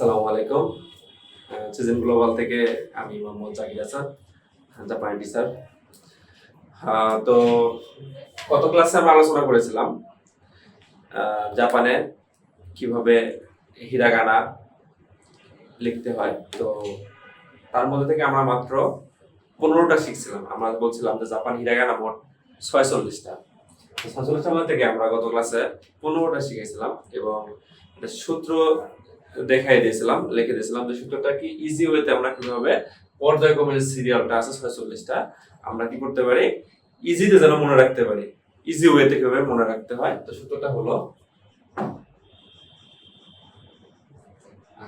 আসসালামু আলাইকুম। Season global থেকে আমি মোহাম্মদ জাকির হাসান, জাপানি টিচার। তো গত ক্লাসে আমরা আলোচনা করেছিলাম জাপানে কিভাবে হিরাগানা লিখতে হয়। তো তার মধ্যে থেকে আমরা মাত্র 15টা শিখছিলাম। আমরা বলছিলাম যে জাপান হিরাগানা মোট 46টা। 46টার মধ্যে থেকে আমরা গত ক্লাসে 15টা শিখেছিলাম এবং সূত্র দেখাই দিয়েছিলাম, লিখে দিয়েছিলাম যে সূত্রটা কি ইজি ওয়েতে আমরা কিভাবে পর্যায়ক্রমে যে সিরিয়ালটা আছে 46টা আমরা কি করতে পারি, ইজিতে যেন মনে রাখতে পারি, ইজি ওয়েতে কিভাবে মনে রাখতে হয়। তো সূত্রটা হলো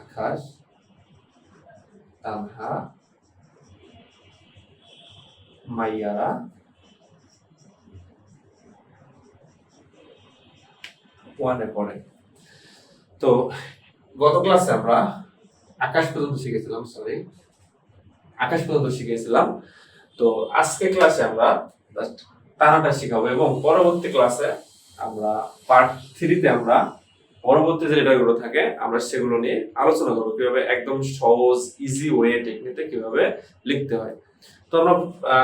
আকাশ, তানহা, মাইয়ারা, ওয়ানে পড়ে। তো গত ক্লাসে আমরা আকাশ পর্যন্ত শিখেছিলাম। তো আজকে ক্লাসে আমরা জাস্ট তানাটা শিখাবো এবং পরবর্তী ক্লাসে আমরা পার্ট 3 তে আমরা পরবর্তী যে লেটারগুলো থাকে আমরা সেগুলো নিয়ে আলোচনা করবো, কিভাবে একদম সহজ ইজি ওয়ে টেকনিকে কিভাবে লিখতে হয়। তো আমরা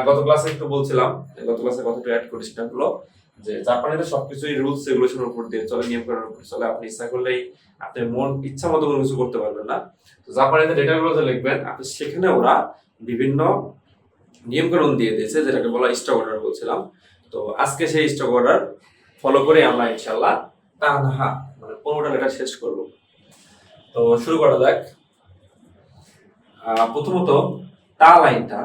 গত ক্লাসে একটু বলছিলাম, গত ক্লাসে কথাটা অ্যাড করি, সেটা হলো যে জাপানিতে সবকিছুই রুলস রেগুলেশনের উপর দিয়ে চলে, নিয়ম কানুনের উপর চলে। আপনি ইচ্ছা করলেই আপনি মন ইচ্ছা মতো কোনো কিছু করতে পারবেন না। তো জাপানিতে ডেটাগুলো যে লিখবেন আপনি সেখানে ওরা বিভিন্ন নিয়ম কানুন দিয়ে দিয়েছে, যেটাকে বলা স্টক অর্ডার বলছিলাম। তো আজকে সেই স্টক অর্ডার ফলো করে আমরা ইনশাআল্লাহ তানহা মানে 15টা লেটার শেষ করব। তো শুরু করা যাক। প্রথমত তা লাইনটা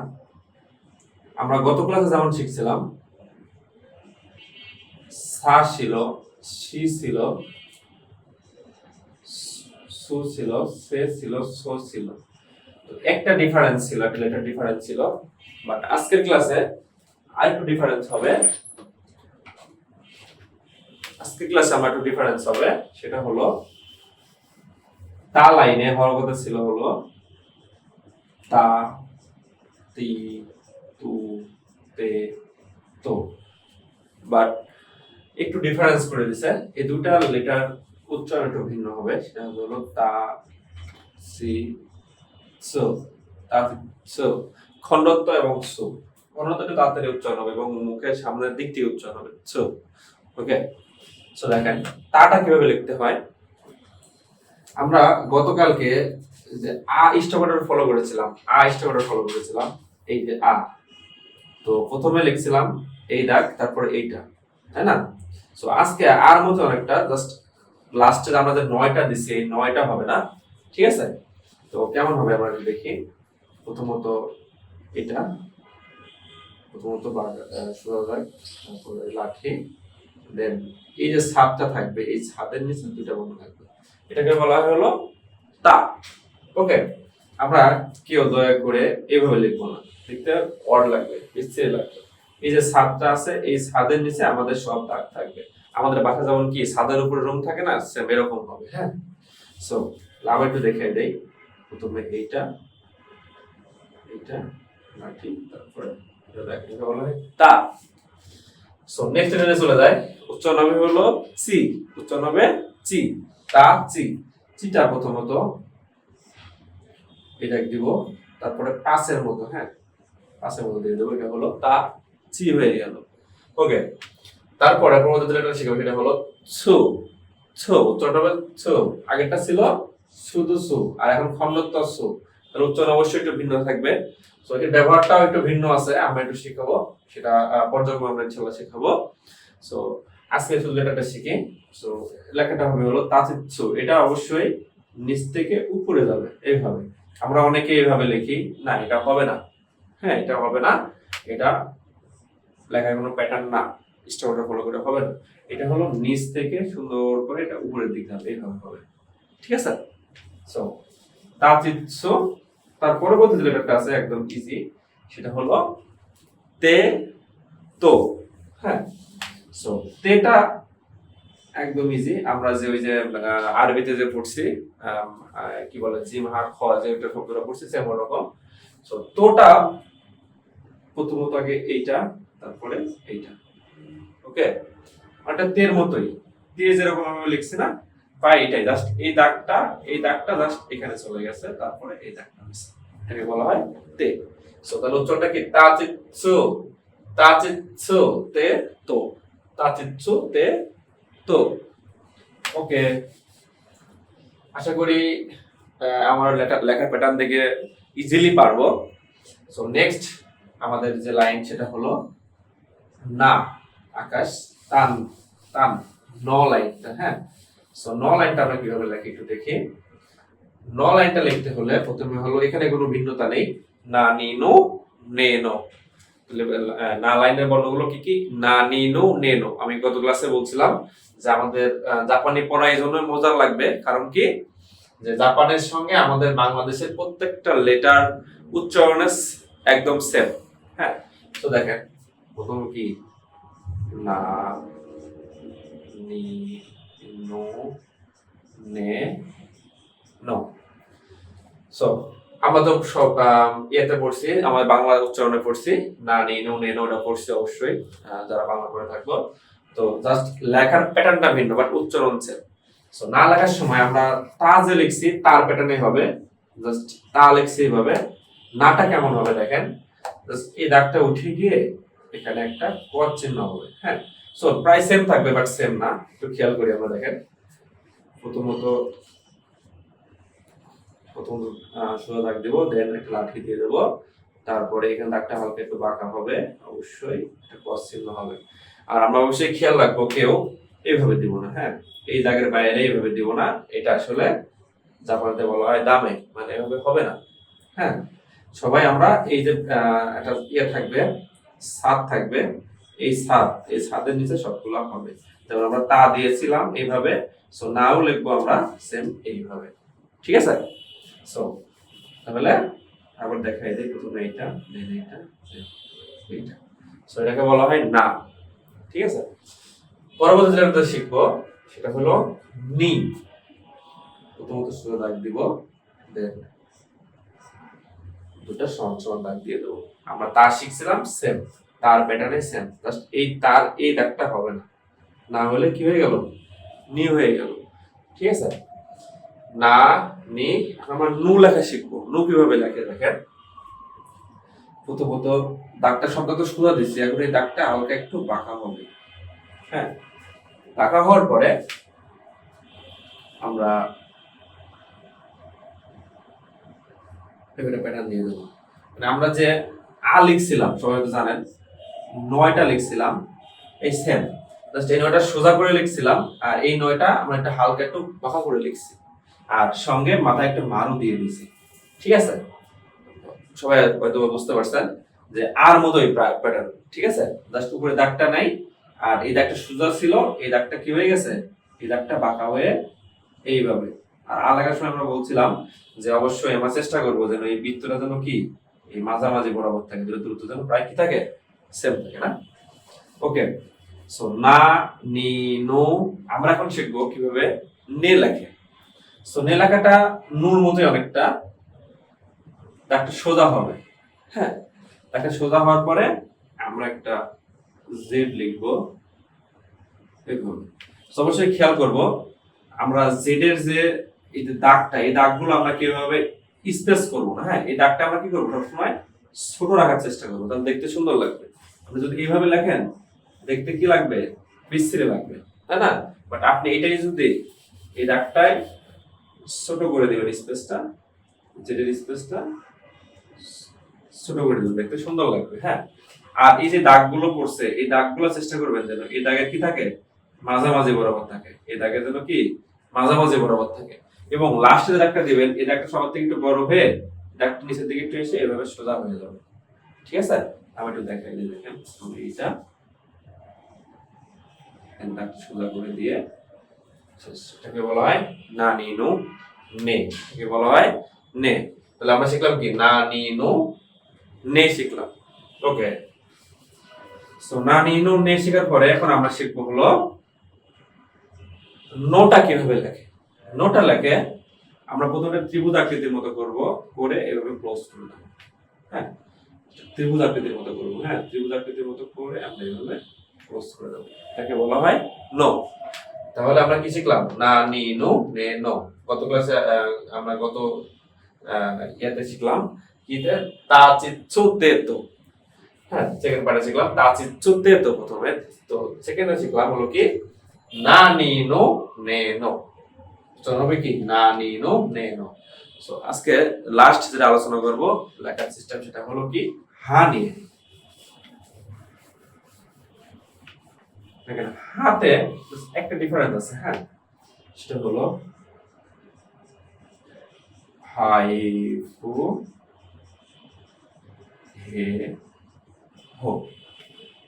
আমরা গত ক্লাসে যেমন শিখছিলাম, সা ছিল, সি ছিল, সু ছিল, সে ছিল, সো ছিল। তো একটা ডিফারেন্স ছিল, একটা লেটার ডিফারেন্স ছিল। বাট আজকের ক্লাসে আরেকটু ডিফারেন্স হবে। আমার একটু ডিফারেন্স হবে, সেটা হলো তা লাইনে হওয়ার কথা ছিল হলো তা, তি, তু, তে, তো। বাট একটু ডিফারেন্স করে দিছে, এই দুটা লেটার উচ্চারণ একটু ভিন্ন হবে। সেটা হলো তা, সি, সো। তা, সো খণ্ডত্ব এবং সো। খণ্ডত্ব একটু তাড়াতাড়ি উচ্চারণ হবে এবং মুখের সামনের দিক দিয়ে উচ্চারণ হবে, সো। ওকে, সো দেখেন তাটা কিভাবে লিখতে হয়। আমরা গতকালকে যে স্টপ অর্ডার ফলো করেছিলাম, এই যে তো প্রথমে লিখছিলাম এই দাগ, তারপরে এইটা, তাই না? সো আজকে আর মতো অনেকটা জাস্ট লাস্টে আমরা যে 9টা দিছি এই 9টা হবে না, ঠিক আছে? তো কেমন হবে আমরা দেখি। প্রথমত এটা, সোজা দাগ, তারপরে লাঠি, দেন এই যে ছাদটা থাকবে, এই ছাদের নিচে দুইটা বর্ণ থাকবে, এটাকে বলা হলো তা। ওকে, আমরা কেউ দয়া করে এভাবে লিখবো না, লিখতে ওয়ার্ড লাগবে, বিচ্ছিরি লাগবে। এই যে ছাদটা আছে, এই ছাদের নিচে আমাদের সব দাগ থাকবে। আমাদের বাসা যেমন কি ছাদের উপরে রুম থাকে না, সেম এরকম হবে। হ্যাঁ, সো আমি একটু দেখাই দেই। প্রথমে এইটা লাঠি, তারপরে এটা বলা হয় তা। সো নেক্সট লাইনে চলে যায়। উচ্চারণ হবে হলো চি, উচ্চারণ হবে চি, তা চি। চিটা প্রথমত এটা দিব, তারপরে পাঁচের মতো, হ্যাঁ পাঁচের মতো দিয়ে দেবো, এটা হলো তা চি হয়ে গেল। ওকে, তারপরে পরবর্তী যেটা শিখবো সেটা হলো ছু, উচ্চারণ হবে ছু। আগেরটা ছিল শুধু সু, আর এখন খণ্ডত্ব সু, তাহলে উচ্চারণ অবশ্যই একটু ভিন্ন থাকবে। সো এর ব্যবহারটাও একটু ভিন্ন আছে, আমরা একটু শিখাবো, সেটা পর্যায়ক্রমে আমরা ইনশাআল্লাহ শিখাবো। সো আজকে শুধু লেটারটা শিখি। সো লেখাটা হবে হলো তাচিৎসু, এটা অবশ্যই নিচ থেকে উপরে যাবে এইভাবে। আমরা অনেকে এইভাবে লিখি, না এটা হবে না। হ্যাঁ, এটা হবে না, এটা লেখার কোনো প্যাটার্ন না, স্ট্রাকচার ফলো করে হবে না। এটা হলো নিচ থেকে সুন্দর করে এটা উপরের দিকে যাবে, এইভাবে হবে, ঠিক আছে? সো তাচিৎসু। তার পরবর্তী যে লেটারটা আছে একদম ইজি, সেটা হলো তে, তো। হ্যাঁ, সো তেটা একদম ইজি। আমরা যে ওই যে আরবিতে যে পড়ছি, কি বলে জিম হার খ, যে একটা শব্দটা পড়ছি সেম ওরকম। সো তোটা প্রথমত আগে এইটা, তারপরে এইটা। ওকে, এটা তের মতোই, তে যেরকম আমি লিখছি না, পাই এটাই, জাস্ট এই দাগটা জাস্ট এখানে চলে গেছে, তারপরে এই দাগটা হচ্ছে, এটাকে বলা হয় তে। সো তাহলে উচ্চারণটা কি তাচিৎসু, তাচিৎসু তে তো, তাচিৎসু তে তো। ওকে, আশা করি আমার লেখার প্যাটার্ন দেখে ইজিলি পারবো। সো নেক্সট আমাদের যে লাইন সেটা হলো না, আকাশ তান, তান ন লাইনটা। হ্যাঁ, সো ন লাইনটা আমরা কিভাবে লিখি একটু দেখি। ন লাইনটা লিখতে হলে প্রথমে হলো, এখানে কোনো ভিন্নতা নেই, না নি নো নে নো। না লাইনের বর্ণগুলো কি কি, না নি নো নে নো। আমি গত ক্লাসে বলছিলাম যে আমাদের জাপানি পড়া এই জন্য মজার লাগবে, কারণ কি যে জাপানের সঙ্গে আমাদের বাংলাদেশের প্রত্যেকটা লেটার উচ্চারণের একদম সেম। হ্যাঁ, তো দেখেন প্রথম কি না নি নো নে নো। সো আমরা তো সব ইয়েতে পড়ছি, আমার বাংলা উচ্চারণে পড়ছি, না নি নো নে নোটা পড়ছি অবশ্যই, যারা বাংলা পড়ে থাকবো। তো জাস্ট লেখার প্যাটার্নটা ভিন্ন, বাট উচ্চারণ সেম। সো না লেখার সময় আমরা তা যে লিখছি তার প্যাটার্নে হবে, জাস্ট তা লিখছি এইভাবে। নাটা কেমন হবে দেখেন, জাস্ট এই দাগটা উঠে গিয়ে এখানে একটা ক্রস চিহ্ন হবে। হ্যাঁ, সো প্রায় সেম থাকবে, বাট সেম না, একটু খেয়াল করি আমরা। দেখেন প্রথমত সোজা দাগ দেবো, দেন একটা লাঠি দিয়ে দেবো, তারপরে এখানে দাগটা হালকা একটু বাঁকা হবে, অবশ্যই একটা ক্রস চিহ্ন হবে। আর আমরা অবশ্যই খেয়াল রাখবো কেউ এইভাবে দিব না। হ্যাঁ, এই দাগের বাইরে এইভাবে দিব না, এটা আসলে জাপানিতে বলা হয় দামে, মানে এভাবে হবে না। হ্যাঁ, সবাই আমরা এই যে একটা ইয়ে থাকবে, ছাদ থাকবে, এই ছাদের নিচে সবগুলো হবে। যেমন আমরা তা দিয়েছিলাম এইভাবে, সো নাও লিখবো আমরা সেম এইভাবে। ঠিক আছে, সো তাহলে আবার দেখাই দিই, প্রথমে এইটা, দেন এইটা, সো এটাকে বলা হয় না। ঠিক আছে, পরবর্তী যেটা শিখবো সেটা হলো নি। প্রথমত সোজা দাগ দিব, দেন দুটো সমান সমান দাগ দিয়ে দেবো। আমরা তার শিখছিলাম সেম, তার প্যাটার্নে সেম, জাস্ট এই তার এই দাগটা হবে না, না হলে কি হয়ে গেল, নি হয়ে গেল। ঠিক আছে, না নি। আমরা নু লেখা শিখবো। নু কিভাবে লেখে দেখেন, প্রথমত দাগটা শব্দ তো সোজা দিচ্ছি, এখন এই দাগটা হালকা একটু বাঁকা হবে। হ্যাঁ, বাঁকা হওয়ার পরে আমরা এবারে প্যাটার্ন দিয়ে দেবো। মানে আমরা যে লিখছিলাম, সবাই তো জানেন 9টা লিখছিলাম, এই সেম, জাস্ট এই 9টা সোজা করে লিখছিলাম, আর এই 9টা আমরা একটা হালকা একটু বাঁকা করে লিখছি, আর সঙ্গে মাথায় একটা মারু দিয়ে দিয়েছি। ঠিক আছে, সবাই হয়তো বুঝতে পারছেন যে আর মতোই প্যাটার্ন। ঠিক আছে, জাস্ট উপরে দাগটা নাই, আর এই দাগটা সোজা ছিল, এই দাগটা কি হয়ে গেছে, এই দাগটা বাঁকা হয়ে এইভাবে। আর লেখার সময় আমরা বলছিলাম যে অবশ্যই আমরা চেষ্টা করবো যেন এই বৃত্তটা যেন কি এই মাঝামাঝি বরাবর থাকে, দূরত্ব যেন প্রায় কি থাকে, সেম থাকে না। ওকে, সো না নি নো। আমরা এখন শিখবো কিভাবে নে লেখে। সো নে লেখাটা নুর মতোই অনেকটা, দাগটা সোজা হবে। হ্যাঁ, দাগটা সোজা হওয়ার পরে আমরা একটা জেড লিখবো এইভাবে। অবশ্যই খেয়াল করব আমরা জেড এর যে এই দাগটা, এই দাগগুলো আমরা কিভাবে স্পেস করব না। হ্যাঁ, এই দাগটা আমরা কি করব, সবসময় ছোট রাখার চেষ্টা করব, তাহলে দেখতে সুন্দর লাগবে। আপনি যদি এইভাবে লেখেন দেখতে কি লাগবে, বিশ্রী লাগবে, তাই না? বাট আপনি এটাই যদি এই দাগটাই ছোট করে দিবেন, স্পেসটা, জেড এর স্পেসটা ছোট করে দিবেন, দেখতে সুন্দর লাগবে। হ্যাঁ, আর এই যে দাগগুলো পড়ছে, এই দাগগুলো চেষ্টা করবেন যেন এই দাগের কি থাকে, মাঝামাঝি বরাবর থাকে। এই দাগের যেন কি মাঝামাঝি বরাবর থাকে, এবং লাস্টে যে দাগটা দিবেন এই দাগটা সবার থেকে একটু বড় হয়ে দাগটা নিচের দিকে একটু এসে এভাবে সোজা হয়ে যাবে। ঠিক আছে, আমি একটু দেখাই দিই। দেখেন এইটা দাগটা সোজা করে দিয়ে সেটাকে বলা হয় না নি নু নে, এটাকে বলা হয় নে। তাহলে আমরা শিখলাম কি, না নি নু নে শিখলাম। ওকে, সো না নি নু নে শেখার পরে এখন আমরা শিখবো হলো নোটা কিভাবে লেখে। নোটা লেখে আমরা প্রথমে ত্রিভুজ আকৃতির মতো করব, করে এভাবে ক্লোজ করে দেব। হ্যাঁ, ত্রিভুজ আকৃতির মতো করব। হ্যাঁ, ত্রিভুজ আকৃতির মতো করে আমরা এভাবে ক্লোজ করে দেব, এটাকে বলা হয় নো। তাহলে আমরা কি শিখলাম? না নি নু নে নো। গত ক্লাসে আমরা গত ইয়াতে শিখলাম কিতে তা চিচ্ছু তে তো। হ্যাঁ, সেকেন্ড পার্টে শিখলাম তা চিচ্ছু তে তো প্রথমে। তো সেকেন্ডে শিখলাম হলো কি না নি নো নে নো। তো হবে কি না নি নো নে নো। সো আজকে লাস্ট যেটা আলোচনা করব লেখার সিস্টেম সেটা হলো কি হা নিয়ে। দেখেন হাতে একটা ডিফারেন্স আছে, হ্যাঁ, সেটা হলো হাইফু হে হো।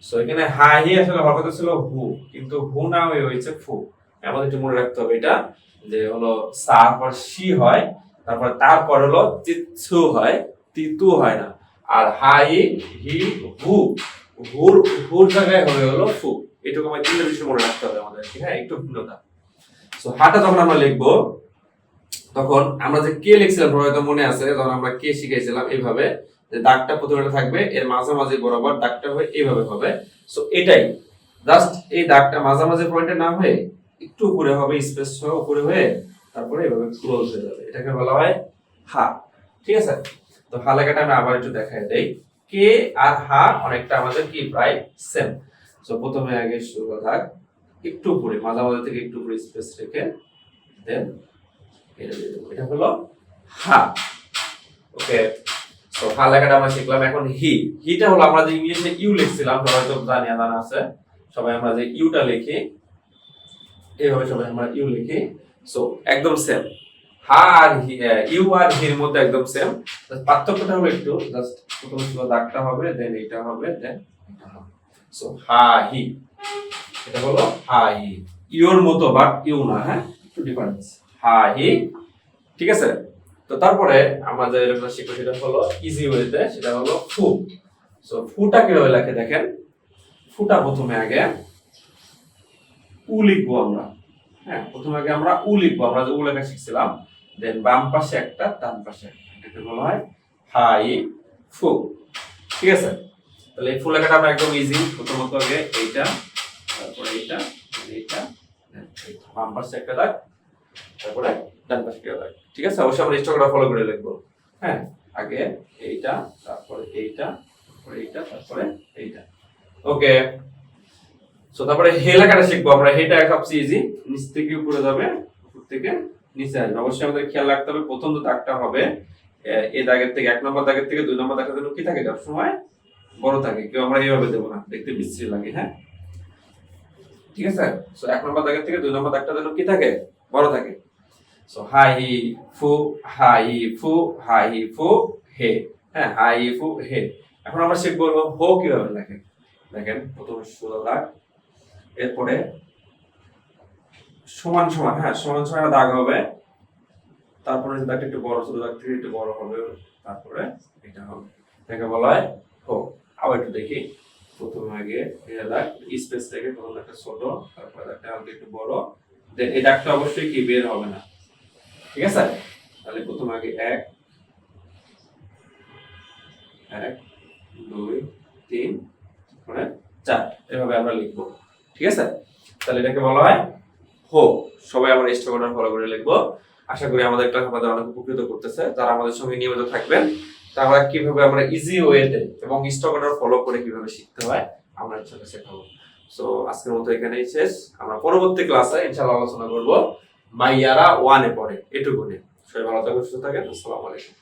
সো এখানে হাই হি আসলে হওয়ার কথা ছিল হু, কিন্তু হু না হয়েছে ফু। আমাদের একটু মনে রাখতে হবে এটা, যে হলো তারপর সি হয়, তারপর হলো তিৎসু হয়, তিতু হয় না। আর হাই হি হু, হুর হুর জায়গায় হলো ফু। এটুকু আমার তিনটা বিষয় মনে রাখতে হবে আমাদের, হ্যাঁ, একটু ভিন্নতা। সো হাটা যখন আমরা লিখবো তখন আমরা যে কে লিখছিলাম হয়তো মনে আছে, যখন আমরা কে শিখাইছিলাম এইভাবে যে দাগটা প্রথমে থাকবে, এর মাঝামাঝি বরাবর দাগটা হয়ে এইভাবে হবে। সো এটাই জাস্ট এই দাগটা মাঝামাঝি পয়েন্টে না হয়ে একটু উপরে হবে, স্পেস সহ উপরে হয়ে তারপরে এভাবে ক্লোজ হয়ে যাবে, এটাকে বলা হয় হা। ঠিক আছে, তো হা লেখাটা আমরা আবার একটু দেখাই দেই। কে আর হা অনেকটা আমাদের কি প্রায় সেম। সো প্রথমে আগে শুরু থাক একটু উপরে, মাঝামাঝি থেকে একটু উপরে স্পেস রেখে দেন এটা হলো হা। ওকে, তো হা লেখাটা আমরা শিখলাম। এখন হি, হিটা হলো আমরা যে ইংলিশে ইউ লিখছিলাম, সবাই তো জানা আছে, সবাই আমরা যে ইউটা লিখি এইভাবে, সবাই আমরা ইউ লিখি। সো একদম same, Ha R he, you আর হির মধ্যে একদম সেম। পার্থক্যটা হলো একটু জাস্ট প্রথমে শুধু দাগটা হবে, দেন এটা হবে, দেন এটা হবে। সো হা হি, এটা হলো হা হি, ইউর মতো বাট ইউ না, হ্যাঁ, একটু ডিফারেন্স। হা হি, ঠিক আছে। তো তারপরে আমরা যে লেখাটা শিখবো সেটা হলো ইজি ওয়েতে, সেটা হলো ফু। সো ফুটা কিভাবে লেখে দেখেন, ফুটা প্রথমে আগে উ লিখবো আমরা, হ্যাঁ, প্রথমে আগে আমরা উ লিখবো, আমরা যে উ লেখা শিখছিলাম, দেন বাম পাশে একটা, ডান পাশে একটা, এটাকে বলা হয় হাই ফু। ঠিক আছে, তাহলে এই ফু লেখাটা আমরা একদম ইজি। প্রথমত আগে এইটা, তারপরে এইটা, এইটা, বাম পাশে একটা দাগ, তারপরে ডান পাশে একটা দাগ। ঠিক আছে, অবশ্যই আমরা স্ট্রাকচারটা ফলো করে লিখবো। হ্যাঁ, আগে এইটা, তারপরে এইটা, তারপরে এইটা, তারপরে এইটা। ওকে, সো তারপরে হে লেখাটা শিখবো আমরা। হেটা সবচেয়ে ইজি, নিচ থেকে উপরে যাবে, উপর থেকে নিচে আসবে। অবশ্যই আমাদের খেয়াল রাখতে হবে প্রথম যে দাগটা হবে এই দাগের থেকে, 1 নম্বর দাগের থেকে 2 নম্বর দাগের জন্য কি থাকে সব সময় বড় থাকে, কেউ আমরা এইভাবে দেব না, দেখতে বিশ্রী লাগে। হ্যাঁ, ঠিক আছে, সো 1 নম্বর দাগের থেকে 2 নম্বর দাগটা যেন কি থাকে বড় থাকে। সো হাই ফু, হাই ফু, হাই ফু হে। হ্যাঁ, হাই ফু হে। এখন আমরা শিখবো হো কিভাবে লেখে। দেখেন প্রথমে সোজা দাগ, এরপরে সমান সমান, হ্যাঁ, সমান সমান দাগ হবে, তারপরে দাগটা একটু বড়, ছোট দাগ থেকে একটু বড় হবে, তারপরে এটা হবে, এটাকে বলা হয় হো। আবার একটু দেখি, প্রথমে আগে এটা দাগ স্পেস থেকে প্রথম একটা ছোট, তারপরে দাগটা হালকা একটু বড়, দেন এই দাগটা অবশ্যই কি বের হবে না। ঠিক আছে, তাহলে প্রথমে আগে 1 2 3 তারপরে 4, এভাবে আমরা লিখবো। ঠিক আছে, তাহলে এটাকে বলা হয় হো। সবাই আমরা স্ট্রাকচার ফলো করে লিখবো। আশা করি আমাদের ক্লাস আপনাদের অনেক উপকৃত করতেছে। যারা আমাদের সঙ্গে নিয়মিত থাকবেন তাহলে কিভাবে আমরা ইজি ওয়েতে এবং স্ট্রাকচার ফলো করে কিভাবে শিখতে হয় আমরা ইনশাআল্লাহ শেখাবো। সো আজকের মতো এখানেই শেষ। আমরা পরবর্তী ক্লাসে ইনশাআল্লাহ আলোচনা করব মাইয়ারা 1 এ পড়ে, এটুকুনি। সবাই ভালো থাকবেন, সুস্থ থাকেন। আসসালামু আলাইকুম।